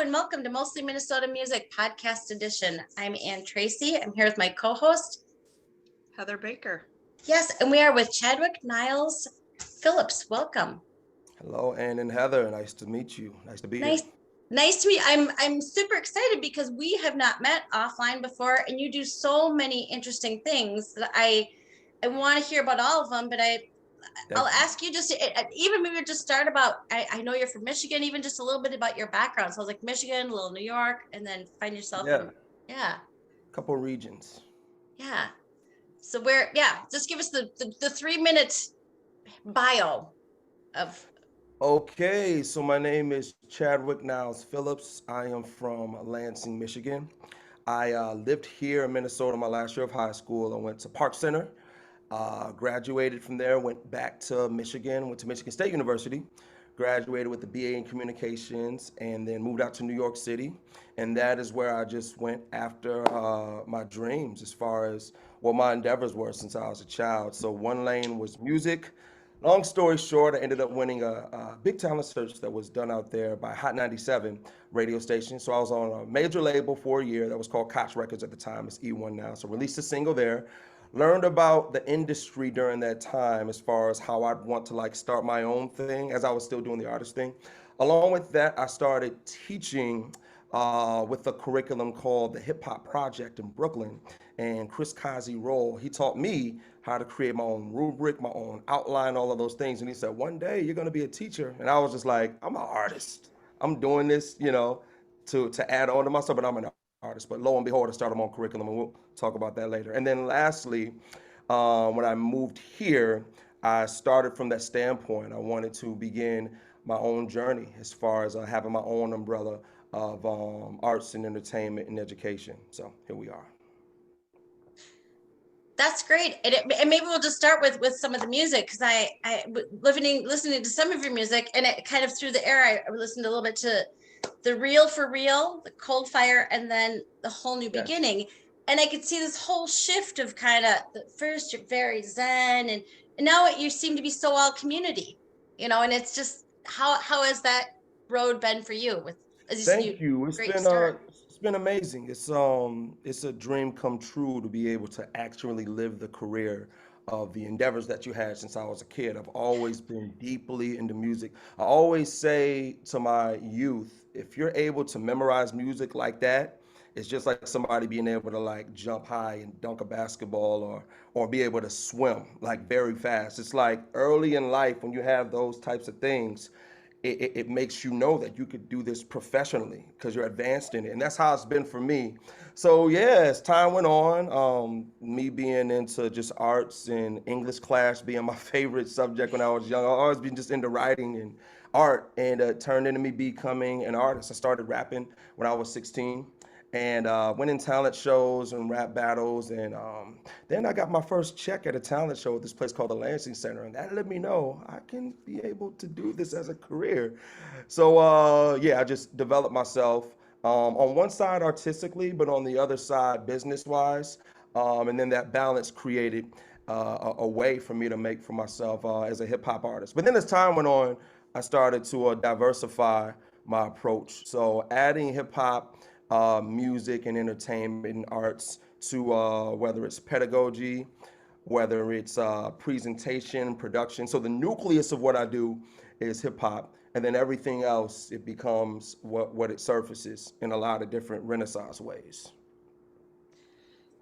and welcome to Mostly Minnesota Music Podcast Edition. I'm Ann Tracy. I'm here with my co-host, Heather Baker. Yes, and we are with Chadwick, Niles, Phillips. Welcome. Hello, Ann and Heather. Nice to meet you. Nice to be Nice, here. nice to meet you. I'm super excited because we have not met offline before, and you do so many interesting things that I want to hear about all of them. But I'll Thank you. ask you just even maybe just start about. I know you're from Michigan, even just a little bit about your background. So I was like Michigan, a little New York, and then find yourself Yeah, in yeah. couple regions. Yeah. So just give us the 3 minute bio of. Okay, so my name is Chadwick Niles Phillips. I am from Lansing, Michigan. I lived here in Minnesota my last year of high school. I went to Park Center, graduated from there, went back to Michigan, went to Michigan State University, graduated with a BA in communications, and then moved out to New York City. And that is where I just went after my dreams as far as what my endeavors were since I was a child. So one lane was music. Long story short, I ended up winning a big talent search that was done out there by Hot 97 radio station. So I was on a major label for a year that was called Koch Records at the time. It's E1 now. So released a single there. Learned about the industry during that time as far as how I'd want to like start my own thing as I was still doing the artist thing. Along with that, I started teaching with a curriculum called the Hip Hop Project in Brooklyn. And Chris Kazi Roll, he taught me how to create my own rubric, my own outline, all of those things. And he said, one day you're going to be a teacher. And I was just like, I'm an artist. I'm doing this, to add on to myself, but I'm an artist. But lo and behold, I started my own curriculum, and we'll talk about that later. And then lastly, when I moved here, I started from that standpoint. I wanted to begin my own journey as far as having my own umbrella of arts and entertainment and education. So here we are. That's great. And maybe we'll just start with some of the music because listening to some of your music, and it kind of through the air, I listened a little bit to the Real for Real, the Cold Fire, and then the Whole New Yes. Beginning. And I could see this whole shift of kind of first you're very zen, and now you seem to be so all community, and it's just how has that road been for you with, as you said, Thank you. great start. It's been amazing. It's a dream come true to be able to actually live the career of the endeavors that you had since I was a kid. I've always been deeply into music. I always say to my youth, if you're able to memorize music like that, it's just like somebody being able to like jump high and dunk a basketball or be able to swim like very fast. It's like early in life when you have those types of things, it makes you know that you could do this professionally because you're advanced in it. And that's how it's been for me. So yeah, as time went on, me being into just arts and English class being my favorite subject when I was young, I always been just into writing and art, and it turned into me becoming an artist. I started rapping when I was 16 and winning talent shows and rap battles. And then I got my first check at a talent show at this place called the Lansing Center. And that let me know I can be able to do this as a career. So yeah, I just developed myself on one side artistically, but on the other side business wise. And then that balance created a way for me to make for myself as a hip hop artist. But then as time went on, I started to diversify my approach. So adding hip hop music and entertainment and arts to whether it's pedagogy, whether it's presentation, production. So the nucleus of what I do is hip hop, and then everything else it becomes what it surfaces in a lot of different Renaissance ways.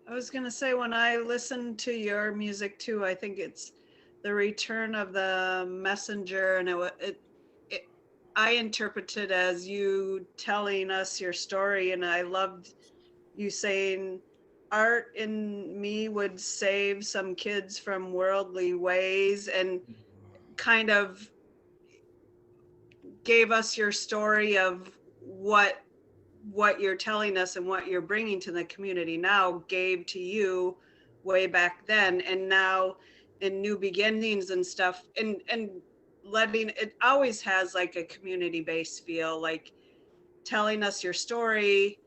I was going to say, when I listen to your music too, I think it's the return of the messenger, and I interpret it as you telling us your story, and I loved you saying art in me would save some kids from worldly ways, and kind of gave us your story of what you're telling us and what you're bringing to the community now gave to you way back then, and now in new beginnings and stuff, and letting it always has like a community-based feel, like telling us your story,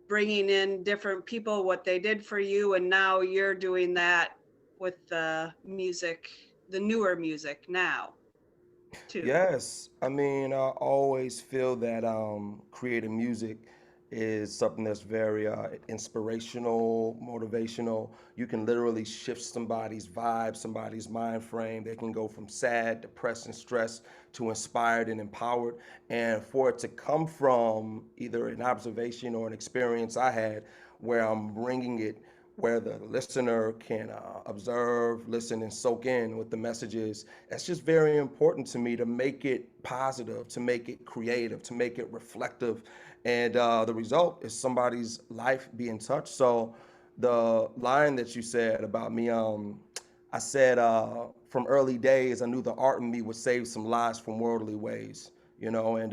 bringing in different people, what they did for you, and now you're doing that with the music, the newer music now. too. Yes, I mean, I always feel that creating music is something that's very inspirational, motivational. You can literally shift somebody's vibe, somebody's mind frame. They can go from sad, depressed, and stressed to inspired and empowered. And for it to come from either an observation or an experience I had where I'm bringing it where the listener can observe, listen, and soak in what the message is. That's just very important to me to make it positive, to make it creative, to make it reflective. And the result is somebody's life being touched. So the line that you said about me, I said from early days, I knew the art in me would save some lives from worldly ways, and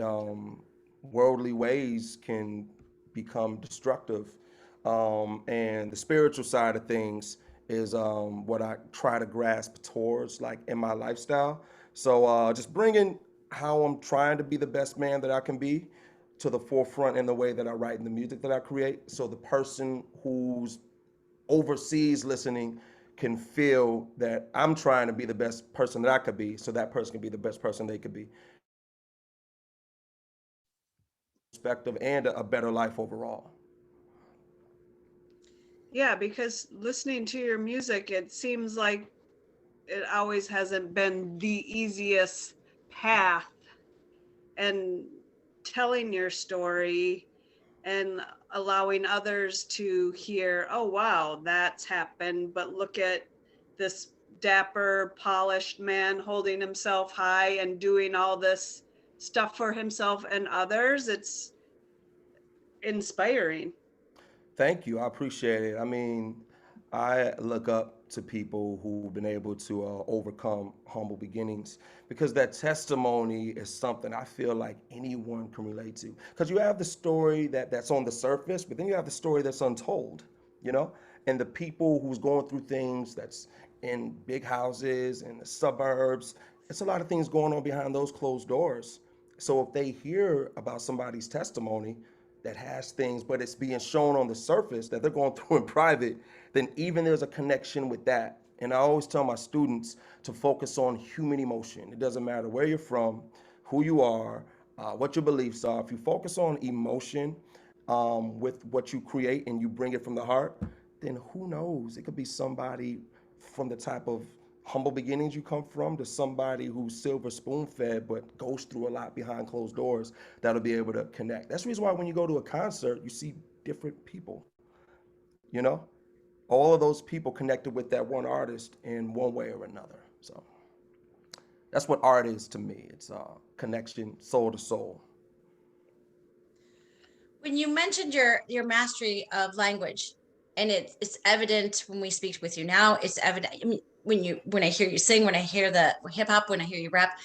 worldly ways can become destructive. And the spiritual side of things is what I try to grasp towards, like in my lifestyle. So just bringing how I'm trying to be the best man that I can be to the forefront in the way that I write and the music that I create. So the person who's overseas listening can feel that I'm trying to be the best person that I could be, so that person can be the best person they could be. Perspective and a better life overall. Yeah, because listening to your music, it seems like it always hasn't been the easiest path, and telling your story and allowing others to hear, oh wow, that's happened, but look at this dapper, polished man holding himself high and doing all this stuff for himself and others. It's inspiring. Thank you. I appreciate it. I mean, I look up to people who've been able to overcome humble beginnings because that testimony is something I feel like anyone can relate to. Because you have the story that's on the surface, but then you have the story that's untold, you know? And the people who's going through things that's in big houses in the suburbs, it's a lot of things going on behind those closed doors. So if they hear about somebody's testimony, that has things, but it's being shown on the surface that they're going through in private, then even there's a connection with that. And I always tell my students to focus on human emotion. It doesn't matter where you're from, who you are, what your beliefs are. If you focus on emotion with what you create and you bring it from the heart, then who knows? It could be somebody from the type of humble beginnings you come from to somebody who's silver spoon fed but goes through a lot behind closed doors that'll be able to connect. That's the reason why when you go to a concert, you see different people, you know? All of those people connected with that one artist in one way or another. So that's what art is to me. It's connection, soul to soul. When you mentioned your mastery of language, and it's evident when we speak with you now, it's evident. I mean, when I hear you sing, when I hear the hip hop, when I hear you rap,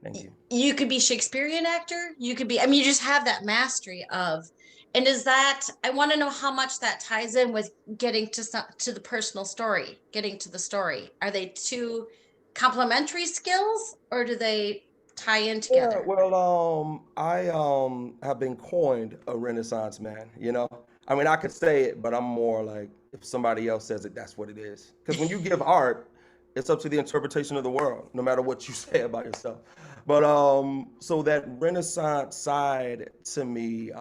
Thank you. you could be Shakespearean actor. You could be. I mean, you just have that mastery of. And is that? I want to know how much that ties in with getting to the personal story, getting to the story. Are they two complementary skills, or do they tie in Yeah, together? well, I have been coined a Renaissance man, you know? I mean, I could say it, but I'm more like if somebody else says it, that's what it is. Because when you give art, it's up to the interpretation of the world, no matter what you say about yourself. But so that Renaissance side to me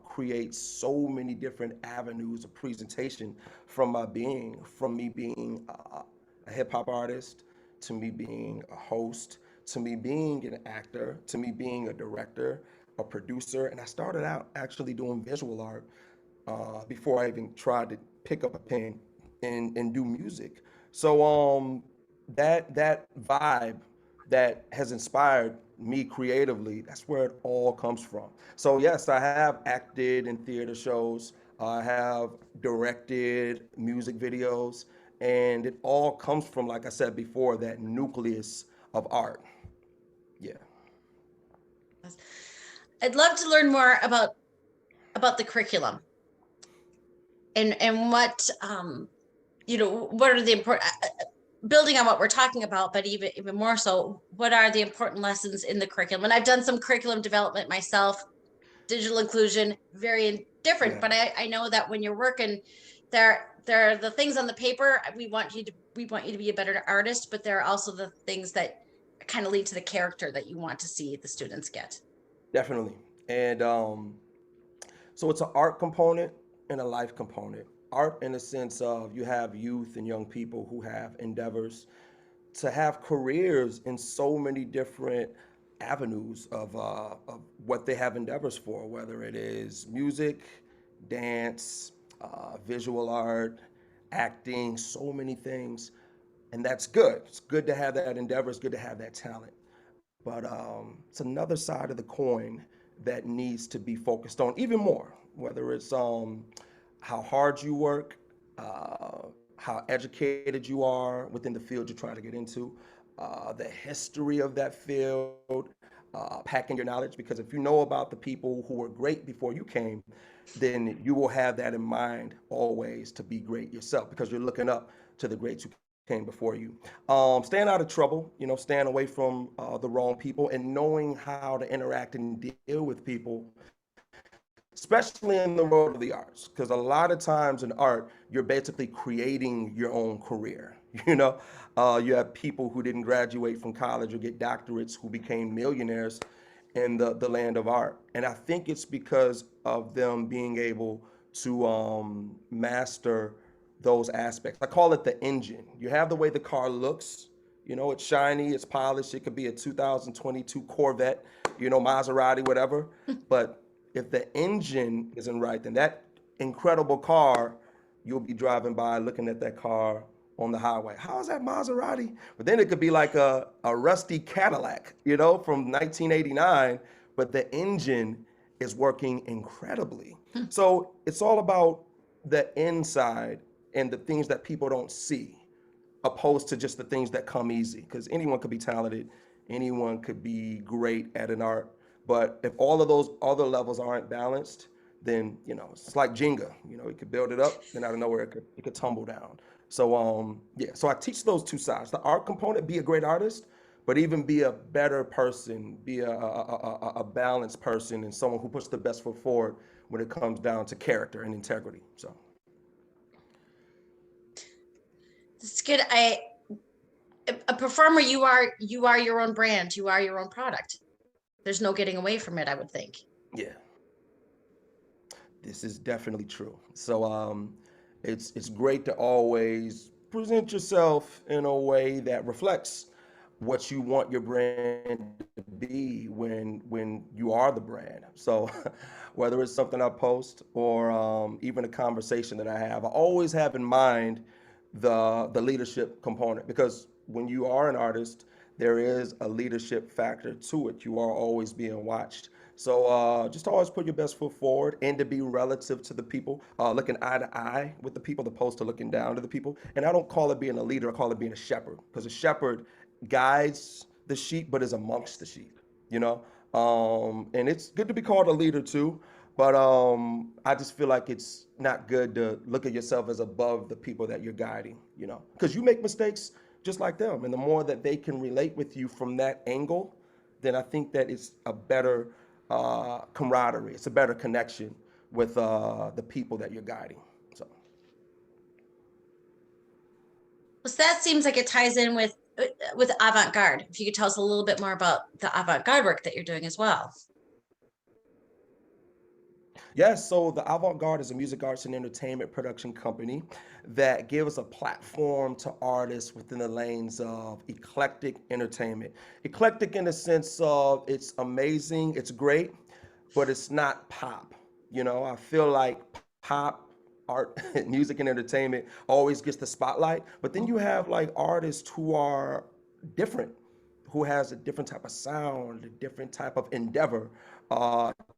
creates so many different avenues of presentation from my being, from me being a hip hop artist to me being a host to me being an actor, to me being a director, a producer. And I started out actually doing visual art before I even tried to pick up a pen and do music. So that vibe that has inspired me creatively, that's where it all comes from. So yes, I have acted in theater shows. I have directed music videos, and it all comes from, like I said before, that nucleus of art. Yeah. I'd love to learn more about the curriculum and what what are the important building on what we're talking about, but even more so, what are the important lessons in the curriculum? And I've done some curriculum development myself. Digital inclusion, very different, Yeah. but I know that when you're working there are the things on the paper we want you to be a better artist, but there are also the things that kind of lead to the character that you want to see the students get. Definitely. And so it's an art component and a life component. Art in the sense of you have youth and young people who have endeavors to have careers in so many different avenues of what they have endeavors for, whether it is music, dance, visual art, acting, so many things. And that's good. It's good to have that endeavor. It's good to have that talent. But it's another side of the coin that needs to be focused on even more, whether it's how hard you work, how educated you are within the field you're trying to get into, the history of that field, packing your knowledge. Because if you know about the people who were great before you came, then you will have that in mind always to be great yourself because you're looking up to the greats who came before you. Staying out of trouble, staying away from the wrong people and knowing how to interact and deal with people, especially in the world of the arts, because a lot of times in art, you're basically creating your own career. You have people who didn't graduate from college or get doctorates who became millionaires in the land of art. And I think it's because of them being able to master those aspects. I call it the engine. You have the way the car looks, it's shiny, it's polished. It could be a 2022 Corvette, Maserati, whatever. But if the engine isn't right, then that incredible car, you'll be driving by looking at that car on the highway. How is that Maserati? But then it could be like a rusty Cadillac, from 1989, but the engine is working incredibly. So it's all about the inside and the things that people don't see, opposed to just the things that come easy. Because anyone could be talented, anyone could be great at an art, but if all of those other levels aren't balanced, then it's like Jenga. You could build it up, then out of nowhere it could tumble down. So yeah, so I teach those two sides: the art component, be a great artist, but even be a better person, be a balanced person, and someone who puts the best foot forward when it comes down to character and integrity. So It's good. A performer, you are your own brand. You are your own product. There's no getting away from it, I would think. yeah, this is definitely true. So it's great to always present yourself in a way that reflects what you want your brand to be when you are the brand. So whether it's something I post or even a conversation that I have, I always have in mind the leadership component, because when you are an artist, there is a leadership factor to it. You are always being watched. So just always put your best foot forward and to be relative to the people, looking eye to eye with the people, opposed to looking down to the people. And I don't call it being a leader, I call it being a shepherd, because a shepherd guides the sheep, but is amongst the sheep, you know? And it's good to be called a leader too, but I just feel like it's not good to look at yourself as above the people that you're guiding, because you make mistakes just like them. And the more that they can relate with you from that angle, then I think that it's a better camaraderie. It's a better connection with the people that you're guiding. So that seems like it ties in with Avantgarde. If you could tell us a little bit more about the Avantgarde work that you're doing as well. Yes, so the Avantgarde is a music arts and entertainment production company that gives a platform to artists within the lanes of eclectic entertainment. Eclectic in the sense of it's amazing, it's great, but it's not pop. I feel like pop art, music and entertainment always gets the spotlight, but then you have like artists who are different, who has a different type of sound, a different type of endeavor,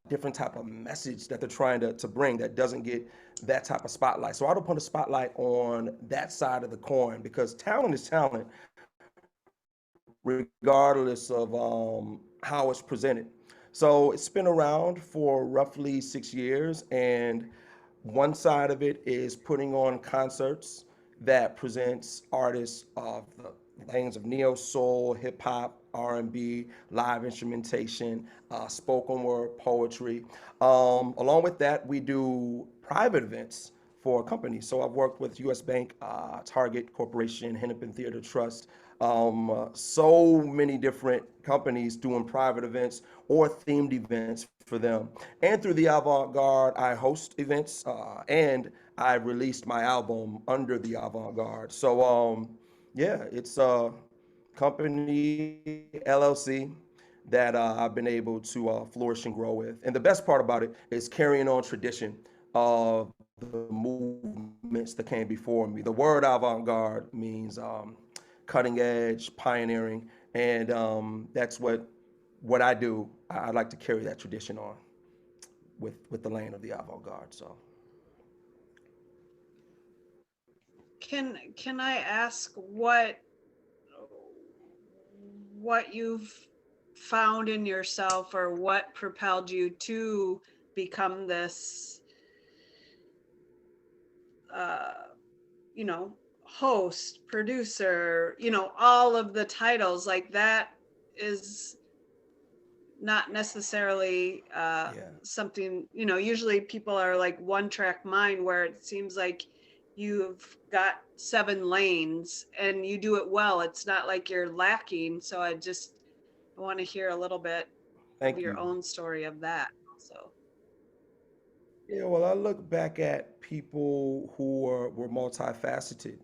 different type of message that they're trying to bring that doesn't get that type of spotlight. So I don't put a spotlight on that side of the coin, because talent is talent regardless of how it's presented. So it's been around for roughly 6 years, and one side of it is putting on concerts that presents artists of the lanes of neo soul, hip hop, R&B, live instrumentation, spoken word poetry. Along with that, we do private events for companies. So I've worked with U.S. Bank, Target Corporation, Hennepin Theater Trust, so many different companies doing private events or themed events for them. And through the Avantgarde, I host events, and I released my album under the Avantgarde. So yeah, it's a company LLC that I've been able to flourish and grow with. And the best part about it is carrying on tradition of the movements that came before me. The word avant-garde means cutting edge, pioneering, and that's what I do. I'd like to carry that tradition on with the lane of the avant-garde. So Can I ask what you've found in yourself, or what propelled you to become this uh you know, host, producer, you know, all of the titles like that is not necessarily yeah. something, you know, usually people are like one track mind, where it seems like you've got 7 lanes and you do it well. It's not like you're lacking. So I want to hear a little bit of Thank your you. own story of that also. Yeah, well, I look back at people who were multifaceted,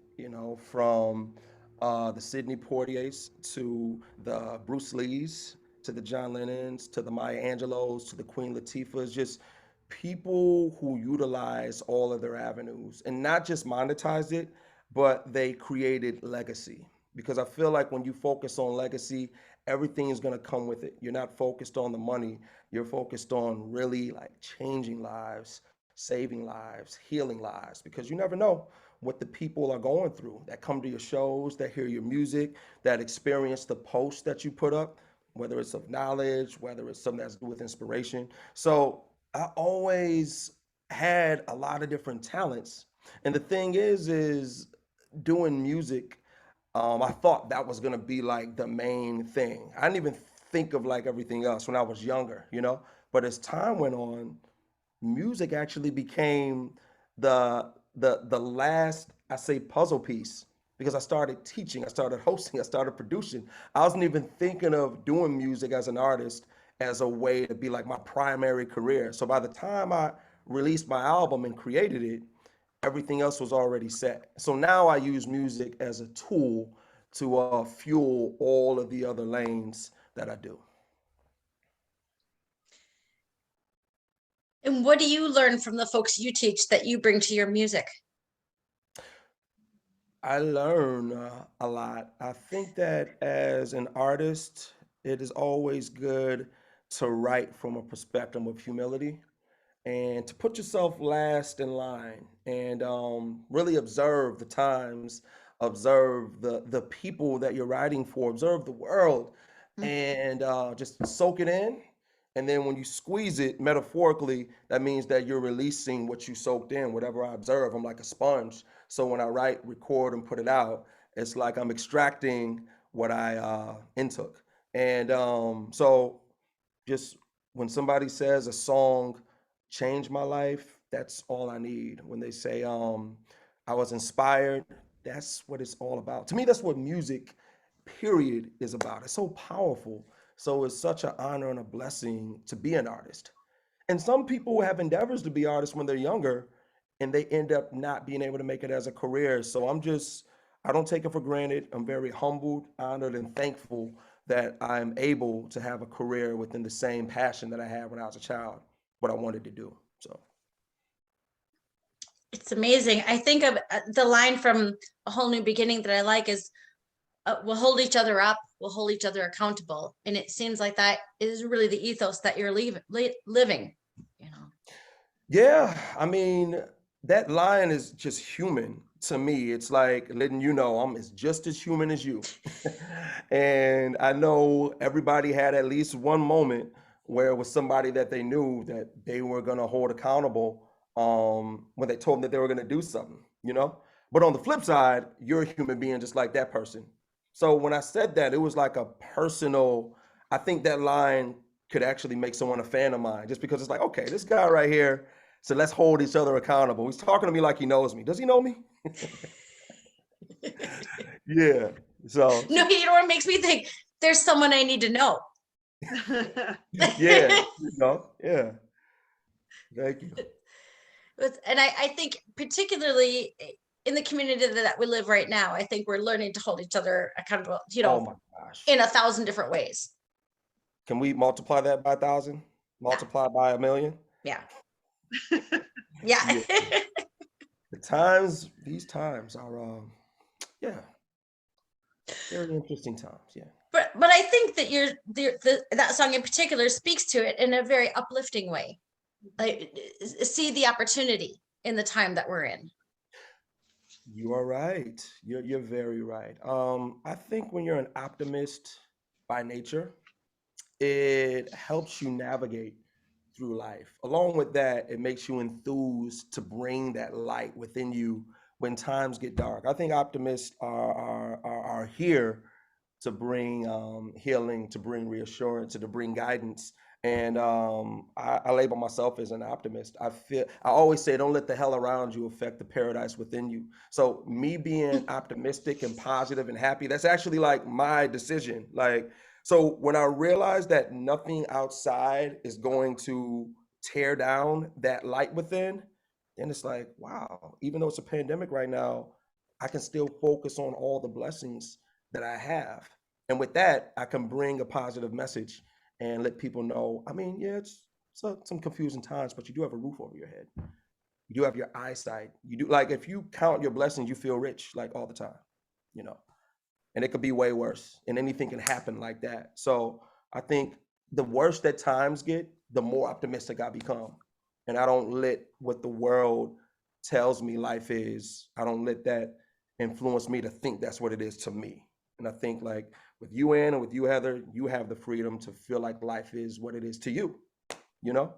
from the Sidney Poitiers to the Bruce Lees to the John Lennons to the Maya Angelos to the Queen Latifahs, just people who utilize all of their avenues and not just monetize it, but they created legacy. Because I feel like when you focus on legacy, everything is going to come with it. You're not focused on the money, you're focused on really like changing lives, saving lives, healing lives, because you never know what the people are going through that come to your shows, that hear your music, that experience the posts that you put up, whether it's of knowledge, whether it's something that's to do with inspiration. So I always had a lot of different talents. And the thing is doing music, I thought that was gonna be like the main thing. I didn't even think of like everything else when I was younger. But as time went on, music actually became the last, I say, puzzle piece, because I started teaching, I started hosting, I started producing. I wasn't even thinking of doing music as an artist as a way to be like my primary career. So by the time I released my album and created it, everything else was already set. So now I use music as a tool to fuel all of the other lanes that I do. And what do you learn from the folks you teach that you bring to your music? I learn a lot. I think that as an artist, it is always good to write from a perspective of humility and to put yourself last in line and really observe the times, observe the people that you're writing for, observe the world, and just soak it in. And then when you squeeze it metaphorically, that means that you're releasing what you soaked in. Whatever I observe, I'm like a sponge. So when I write, record, and put it out, it's like I'm extracting what I intook. And so just when somebody says a song changed my life, that's all I need. When they say I was inspired, that's what it's all about. To me, that's what music, period, is about. It's so powerful. So it's such an honor and a blessing to be an artist. And some people have endeavors to be artists when they're younger and they end up not being able to make it as a career. So I don't take it for granted. I'm very humbled, honored, and thankful that I'm able to have a career within the same passion that I had when I was a child, what I wanted to do. So, It's amazing. I think of the line from A Whole New Beginning that I like is, we'll hold each other up, we'll hold each other accountable. And it seems like that is really the ethos that you're living, you know. yeah, I mean, that line is just human to me. It's like letting you know I'm as just as human as you. And I know everybody had at least one moment where it was somebody that they knew that they were going to hold accountable when they told them that they were going to do something. But on the flip side, you're a human being just like that person. So when I said that, it was like a personal, I think that line could actually make someone a fan of mine just because it's like, okay, this guy right here So let's hold each other accountable. He's talking to me like he knows me. Does he know me? Yeah. So No, you know what makes me think? There's someone I need to know. yeah, yeah. Thank you. And I think particularly in the community that we live right now, I think we're learning to hold each other accountable, Oh my gosh. in 1,000 different ways. Can we multiply that by 1,000? Multiply by 1,000,000? Yeah. Yeah. These times are, yeah, very interesting times. Yeah. But I think that that song in particular speaks to it in a very uplifting way. Like, see the opportunity in the time that we're in. You are right. You're very right. I think when you're an optimist by nature, it helps you navigate through life. Along with that, it makes you enthused to bring that light within you when times get dark. I think optimists are here to bring healing, to bring reassurance, to bring guidance. And I label myself as an optimist. I always say, don't let the hell around you affect the paradise within you. So me being optimistic and positive and happy, that's actually like my decision. Like, so when I realize that nothing outside is going to tear down that light within, then it's like, wow, even though it's a pandemic right now, I can still focus on all the blessings that I have. And with that, I can bring a positive message and let people know. I mean, yeah, some confusing times, but you do have a roof over your head. You do have your eyesight. You do, like, if you count your blessings, you feel rich like all the time, you know. And it could be way worse, and anything can happen like that. So I think the worse that times get, the more optimistic I become, and I don't let what the world tells me life is. I don't let that influence me to think that's what it is to me. And I think, like, with you, Ann, and with you, Heather, you have the freedom to feel like life is what it is to you, you know?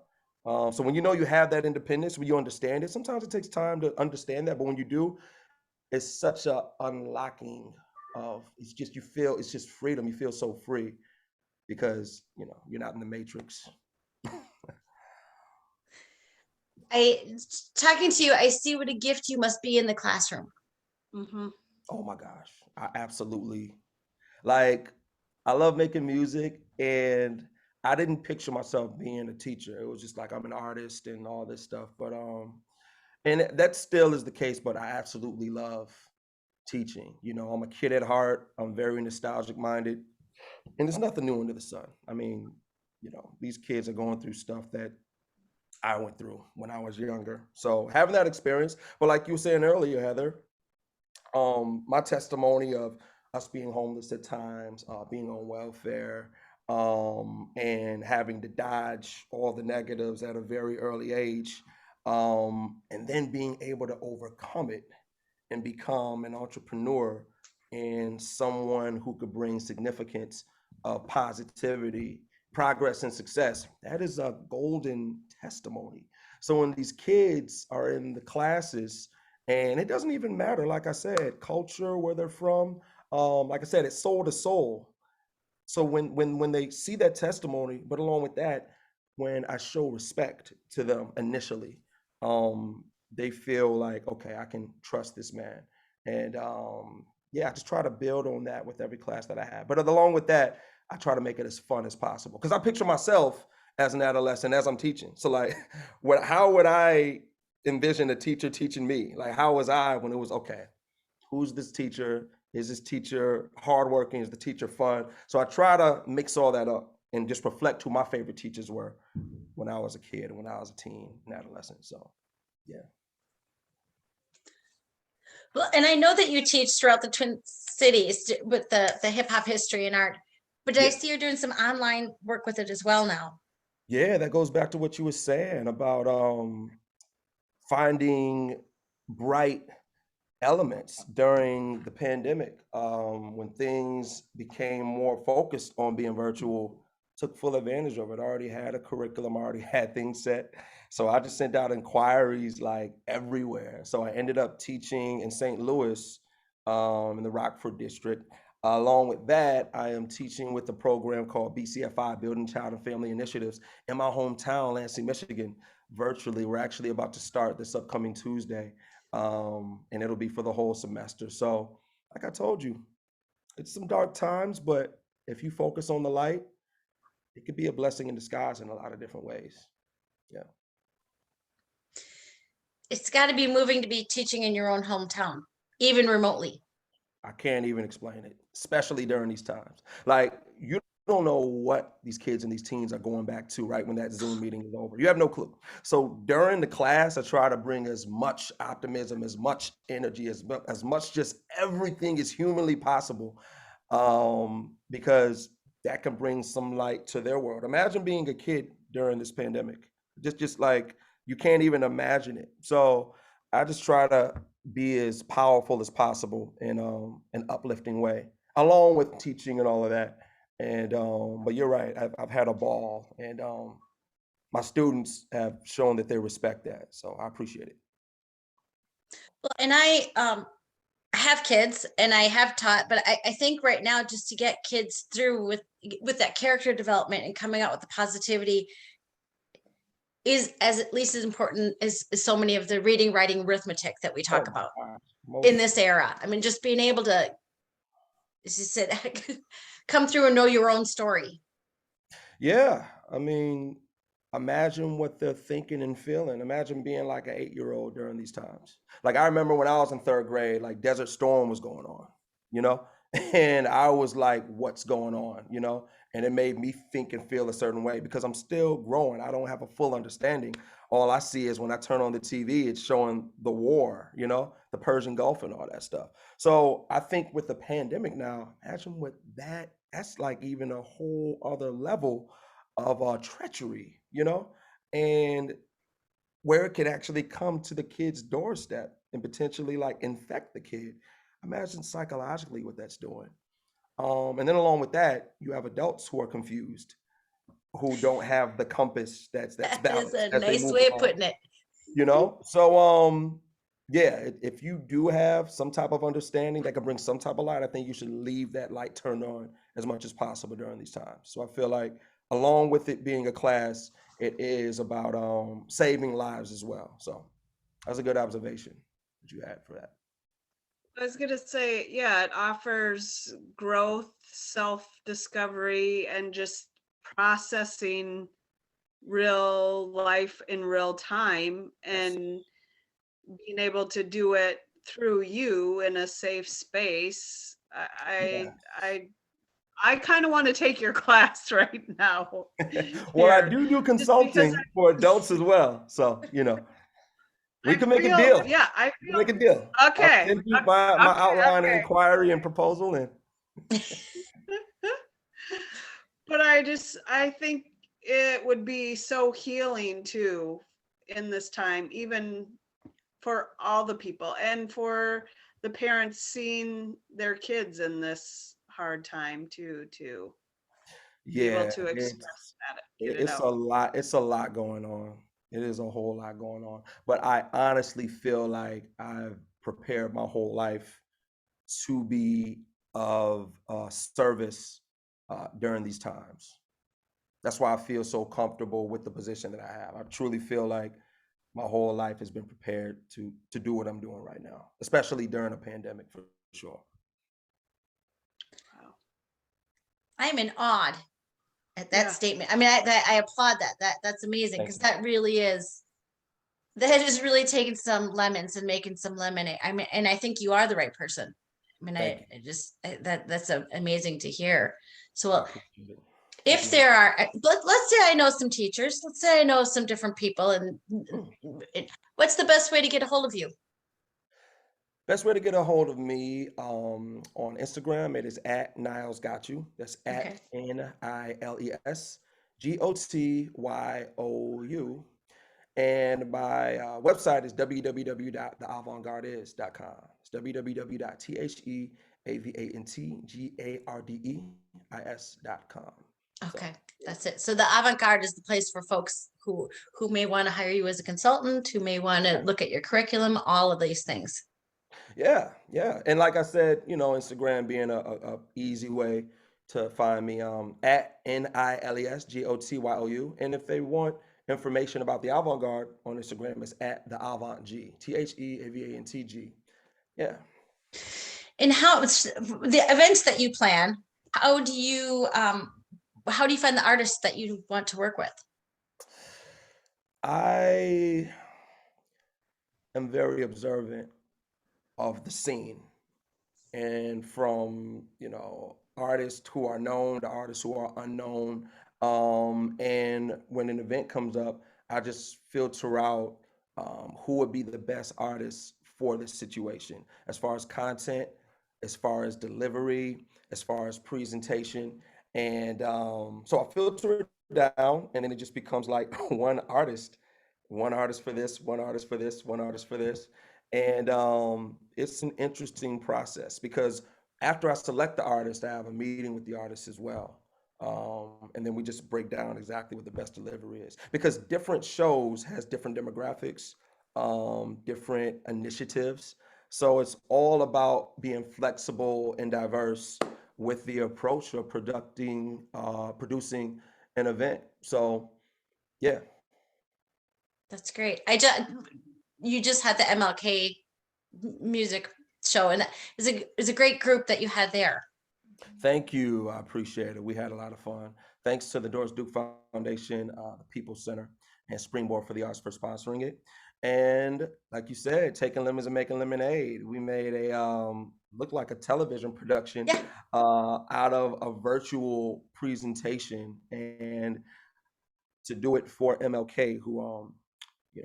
So when you know you have that independence, when you understand it, sometimes it takes time to understand that, but when you do, it's such a unlocking of, it's just, you feel, it's just freedom. You feel so free because, you're not in the matrix. Talking to you, I see what a gift you must be in the classroom. Mm-hmm. Oh my gosh. I absolutely, like, I love making music, and I didn't picture myself being a teacher. It was just like, I'm an artist and all this stuff. But and that still is the case, but I absolutely love teaching. I'm a kid at heart. I'm very nostalgic minded, and there's nothing new under the sun. I mean, these kids are going through stuff that I went through when I was younger. So having that experience, but like you were saying earlier, Heather, my testimony of us being homeless at times, being on welfare, and having to dodge all the negatives at a very early age, and then being able to overcome it and become an entrepreneur and someone who could bring significance of positivity, progress, and success. That is a golden testimony. So when these kids are in the classes, and it doesn't even matter, like I said, culture, where they're from. Like I said, it's soul to soul. So when they see that testimony, but along with that, when I show respect to them initially, they feel like, okay, I can trust this man. And yeah, I just try to build on that with every class that I have. But along with that, I try to make it as fun as possible because I picture myself as an adolescent as I'm teaching. So like, how would I envision a teacher teaching me? Like, how was I when it was, okay, who's this teacher? Is this teacher hardworking? Is the teacher fun? So I try to mix all that up and just reflect who my favorite teachers were when I was a kid and when I was a teen and adolescent. So yeah. Well, and I know that you teach throughout the Twin Cities with the hip hop history and art, but I Yeah. see you're doing some online work with it as well now. Yeah, that goes back to what you were saying about finding bright elements during the pandemic, when things became more focused on being virtual. Took full advantage of it. I already had a curriculum, I already had things set, so I just sent out inquiries like everywhere. So I ended up teaching in St. Louis, in the Rockford district, Along with that, I am teaching with a program called BCFI, Building Child and Family Initiatives, in my hometown, Lansing, Michigan, virtually. We're actually about to start this upcoming Tuesday, and it'll be for the whole semester. So, like I told you, it's some dark times, but if you focus on the light, it could be a blessing in disguise in a lot of different ways. Yeah. It's got to be moving to be teaching in your own hometown, even remotely. I can't even explain it, especially during these times. Like, you don't know what these kids and these teens are going back to right when that Zoom meeting is over. You have no clue. So during the class, I try to bring as much optimism, as much energy, as much just everything is humanly possible, because that can bring some light to their world. Imagine being a kid during this pandemic. Just like you can't even imagine it. So I just try to be as powerful as possible in an uplifting way, along with teaching and all of that. And but you're right, I've had a ball, and my students have shown that they respect that, so I appreciate it. Well, and I have kids and I have taught, but I think right now just to get kids through with that character development and coming out with the positivity is as at least as important as so many of the reading, writing, arithmetic that we Oh talk my about God, in this era. I mean, just being able to, as you said, come through and know your own story. yeah, I mean, imagine what they're thinking and feeling. Imagine being like an 8-year-old during these times. Like I remember when I was in third grade, like Desert Storm was going on, you know? And I was like, what's going on, you know? And it made me think and feel a certain way because I'm still growing. I don't have a full understanding. All I see is when I turn on the TV, it's showing the war, you know, the Persian Gulf and all that stuff. So I think with the pandemic now, imagine what that's like even a whole other level of treachery, you know, and where it could actually come to the kid's doorstep and potentially like infect the kid. Imagine psychologically what that's doing. And then along with that, you have adults who are confused, who don't have the compass that's That is balanced a as they nice move way of along, putting it. you know? So yeah, if you do have some type of understanding that can bring some type of light, I think you should leave that light turned on as much as possible during these times. So I feel like along with it being a class, it is about saving lives as well. So that's a good observation that you had for that. I was going to say, yeah, it offers growth, self-discovery, and just processing real life in real time and being able to do it through you in a safe space. Yeah. I kind of want to take your class right now Well, I here, do just because consulting for adults as well. So, you know, we I can make a feel, deal. yeah, I We can make a feel, deal. I'll okay, send you my outline and okay. inquiry and proposal and But I think it would be so healing too in this time, even for all the people and for the parents seeing their kids in this hard time too, to be able yeah, to express that, get it it's a out. lot. It's a lot going on. It is a whole lot going on. But I honestly feel like I've prepared my whole life to be of service during these times. That's why I feel so comfortable with the position that I have. I truly feel like my whole life has been prepared to do what I'm doing right now, especially during a pandemic for sure. Wow. I'm in awe at that Yeah. statement. I mean, I applaud that. That's amazing Thank because you. that is really taking some lemons and making some lemonade. I mean, and I think you are the right person. I mean, Thank you. that's amazing to hear. So, I well, appreciate it. Thank if you. there are, let's say I know some teachers, let's say I know some different people, and what's the best way to get a hold of you? Best way to get a hold of me on Instagram, it is at Niles Got You. That's Okay. at NILESGOTYOU. And my website is www.theavantgardeis.com. It's www.theavantgardeis.com. So, Okay, that's it. So the avant-garde is the place for folks who may want to hire you as a consultant, who may want to yeah. look at your curriculum, all of these things. Yeah, yeah. And like I said, Instagram being a easy way to find me, at NILESGOTYOU. And if they want information about the Avantgarde on Instagram, it's at the Avantg, THEAVANTG. Yeah. And how it's the events that you plan, how do you find the artists that you want to work with? I am very observant of the scene, and from artists who are known to artists who are unknown. And when an event comes up, I just filter out who would be the best artists for this situation, as far as content, as far as delivery, as far as presentation. And so I filter it down, and then it just becomes like one artist for this, one artist for this, one artist for this. And it's an interesting process because after I select the artist, I have a meeting with the artist as well. And then we just break down exactly what the best delivery is, because different shows has different demographics, different initiatives. So it's all about being flexible and diverse with the approach of producing an event. So yeah. That's great. You just had the MLK Music Show, and it's a great group that you had there. Thank you. I appreciate it. We had a lot of fun. Thanks to the Doris Duke Foundation, the People's Center, and Springboard for the Arts for sponsoring it. And like you said, taking lemons and making lemonade. We made a look like a television production Yeah. out of a virtual presentation, and to do it for MLK, who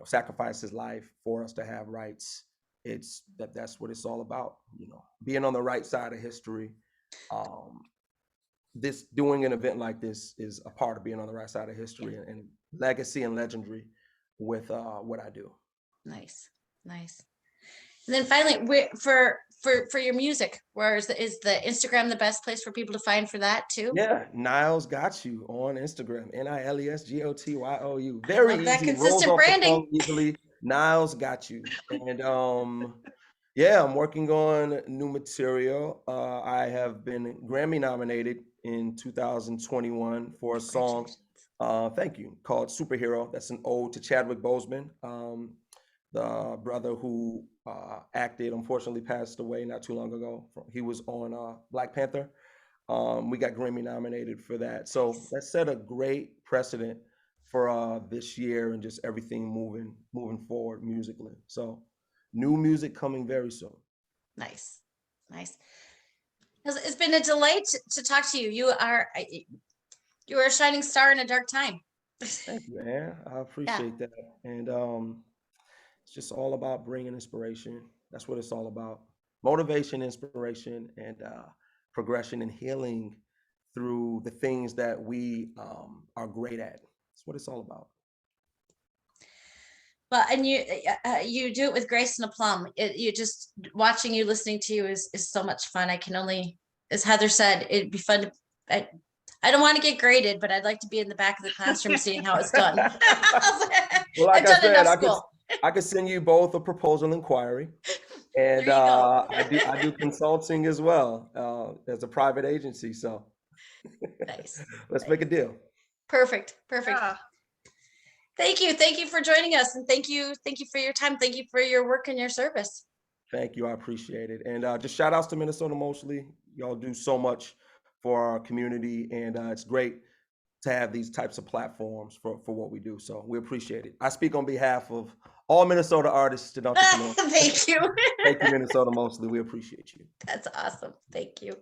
sacrificed his life for us to have rights. That's what it's all about, being on the right side of history. Um, this Doing an event like this is a part of being on the right side of history, and legacy and legendary with what I do. Nice. And then finally, for your music, where is the Instagram the best place for people to find for that too? Yeah, Niles got you on Instagram. NILESGOTYOU. Very Love that easy, rolls consistent off the branding. tongue easily. Niles got you. And yeah, I'm working on new material. I have been Grammy nominated in 2021 for a song, thank you, called Superhero. That's an ode to Chadwick Boseman, the brother who acted, unfortunately passed away not too long ago. He was on Black Panther. We got Grammy nominated for that. So that set a great precedent for this year and just everything moving forward musically. So new music coming very soon. Nice. It's been a delight to talk to you. You are a shining star in a dark time. Thank you, Ann. I appreciate that. And it's just all about bringing inspiration. That's what it's all about. Motivation, inspiration, and progression and healing through the things that we are great at. That's what it's all about. Well, and you do it with grace and aplomb. You just watching you, listening to you is so much fun. I can only, as Heather said, it'd be fun to. I don't want to get graded, but I'd like to be in the back of the classroom seeing how it's done. Well, like I said, I could send you both a proposal inquiry, and I do consulting as well as a private agency. So nice. Let's make a deal. Perfect. Yeah. Thank you for joining us, and thank you for your time. Thank you for your work and your service. Thank you. I appreciate it. And just shout outs to Minnesota mostly. Y'all do so much for our community, and it's great to have these types of platforms for what we do. So we appreciate it. I speak on behalf of all Minnesota artists and entrepreneurs. Thank you. Thank you, Minnesota mostly. We appreciate you. That's awesome. Thank you.